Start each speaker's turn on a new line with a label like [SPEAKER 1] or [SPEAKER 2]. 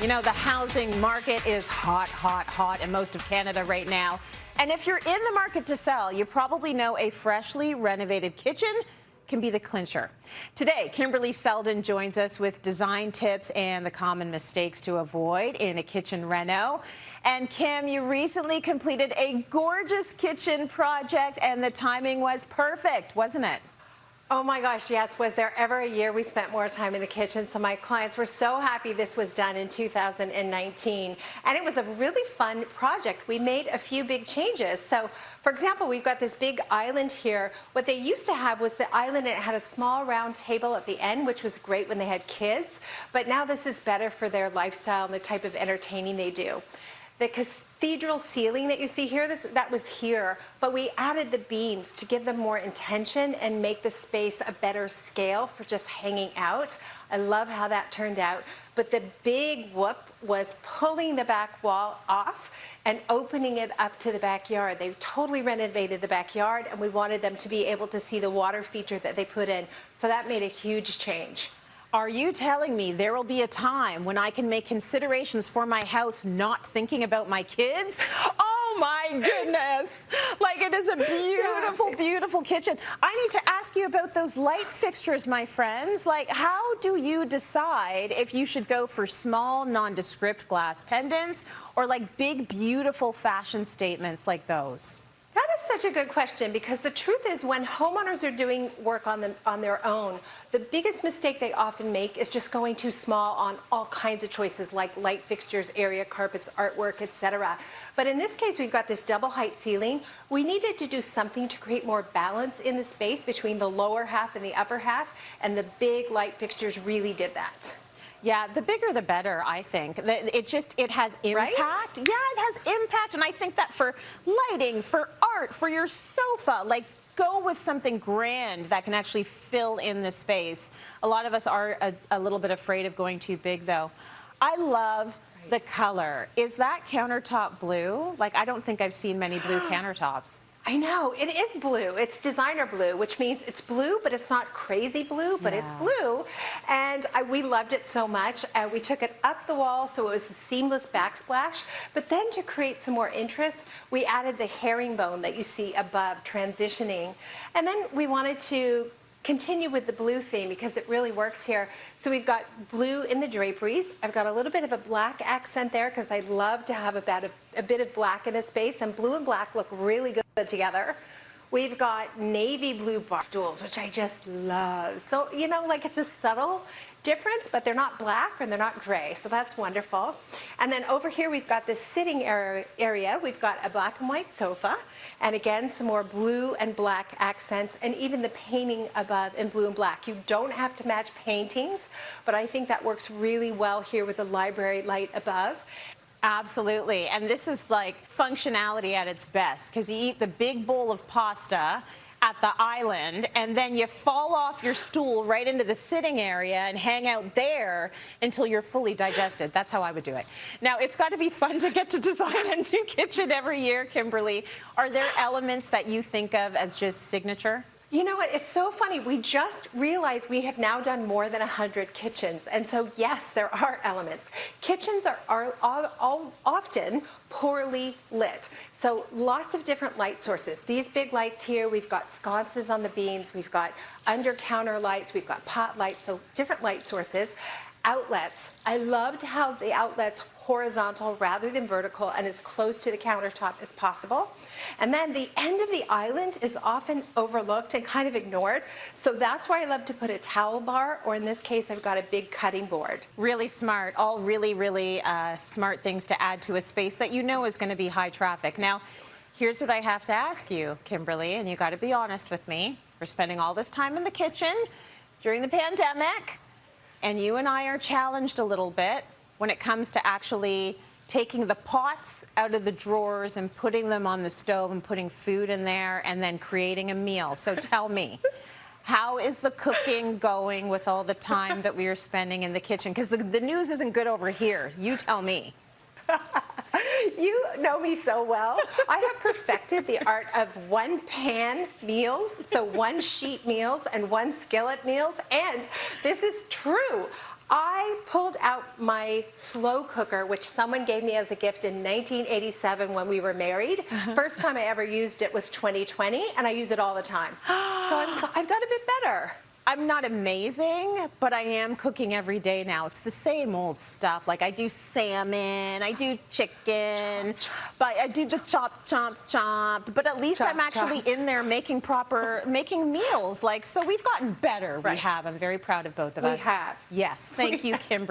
[SPEAKER 1] You know, the housing market is hot, hot, hot in most of Canada right now. And if you're in the market to sell, you probably know a freshly renovated kitchen can be the clincher. Today, Kimberley Seldon joins us with design tips and the common mistakes to avoid in a kitchen reno. And Kim, you recently completed a gorgeous kitchen project and the timing was perfect, wasn't it?
[SPEAKER 2] Oh my gosh, yes. Was there ever a year we spent more time in the kitchen? So my clients were so happy this was done in 2019. And it was a really fun project. We made a few big changes. So for example, we've got this big island here. What they used to have was the island and it had a small round table at the end, which was great when they had kids. But now this is better for their lifestyle and the type of entertaining they do. The cathedral ceiling that you see here, that was here, but we added the beams to give them more intention and make the space a better scale for just hanging out. I love how that turned out. But the big whoop was pulling the back wall off and opening it up to the backyard. They totally renovated the backyard and we wanted them to be able to see the water feature that they put in. So that made a huge change.
[SPEAKER 1] Are you telling me there will be a time when I can make considerations for my house not thinking about my kids? Oh my goodness. Like, it is a beautiful, beautiful kitchen. I need to ask you about those light fixtures, my friends. Like, how do you decide if you should go for small, nondescript glass pendants or like big, beautiful fashion statements like those?
[SPEAKER 2] That is such a good question because the truth is when homeowners are doing work on their own, the biggest mistake they often make is just going too small on all kinds of choices like light fixtures, area carpets, artwork, etc. But in this case, we've got this double height ceiling. We needed to do something to create more balance in the space between the lower half and the upper half, and the big light fixtures really did that.
[SPEAKER 1] Yeah, the bigger the better, I think. It has impact.
[SPEAKER 2] Right?
[SPEAKER 1] Yeah, it has impact, and I think that for lighting, for art, for your sofa, like, go with something grand that can actually fill in the space. A lot of us are a little bit afraid of going too big, though. I love the color. Is that countertop blue? Like, I don't think I've seen many blue countertops.
[SPEAKER 2] I know, it is blue. It's designer blue, which means it's blue, but it's not crazy blue, but it's blue. And we loved it so much. We took it up the wall, so it was a seamless backsplash. But then to create some more interest, we added the herringbone that you see above, transitioning. And then we wanted to continue with the blue theme because it really works here. So we've got blue in the draperies. I've got a little bit of a black accent there because I love to have a bit of black in a space, and blue and black look really good together. We've got navy blue bar stools, which I just love. So, you know, like, it's a subtle difference, but they're not black and they're not gray, so that's wonderful. And then over here we've got this sitting area. We've got a black and white sofa, and again some more blue and black accents, and even the painting above in blue and black. You don't have to match paintings, but I think that works really well here with the library light above.
[SPEAKER 1] Absolutely, and this is like functionality at its best, because you eat the big bowl of pasta at the island, and then you fall off your stool right into the sitting area and hang out there until you're fully digested. That's how I would do it. Now, it's got to be fun to get to design a new kitchen every year, Kimberley. Are there elements that you think of as just signature?
[SPEAKER 2] You know what, it's so funny. We just realized we have now done more than 100 kitchens. And so, yes, there are elements. Kitchens are often poorly lit. So lots of different light sources. These big lights here, we've got sconces on the beams, we've got under counter lights, we've got pot lights, so different light sources. Outlets. I loved how the outlets horizontal rather than vertical and as close to the countertop as possible. And then the end of the island is often overlooked and kind of ignored. So that's why I love to put a towel bar, or in this case, I've got a big cutting board.
[SPEAKER 1] Really smart. All really, really smart things to add to a space that you know is going to be high traffic. Now, here's what I have to ask you, Kimberley, and you got to be honest with me. We're spending all this time in the kitchen during the pandemic, and you and I are challenged a little bit when it comes to actually taking the pots out of the drawers and putting them on the stove and putting food in there and then creating a meal. So tell me, how is the cooking going with all the time that we are spending in the kitchen? Because the news isn't good over here. You tell me.
[SPEAKER 2] You know me so well. I have perfected the art of one pan meals, so one sheet meals and one skillet meals, and this is true. I pulled out my slow cooker, which someone gave me as a gift in 1987 when we were married. First time I ever used it was 2020, and I use it all the time. So I've got a bit better.
[SPEAKER 1] I'm not amazing, but I am cooking every day now. It's the same old stuff. Like I do salmon, I do chicken, but I do the chop, chop, chop. But at least I'm actually in there making meals. Like, so we've gotten better.
[SPEAKER 2] Right.
[SPEAKER 1] We have. I'm very proud of both of us.
[SPEAKER 2] We have.
[SPEAKER 1] Yes. Thank you, Kimberly.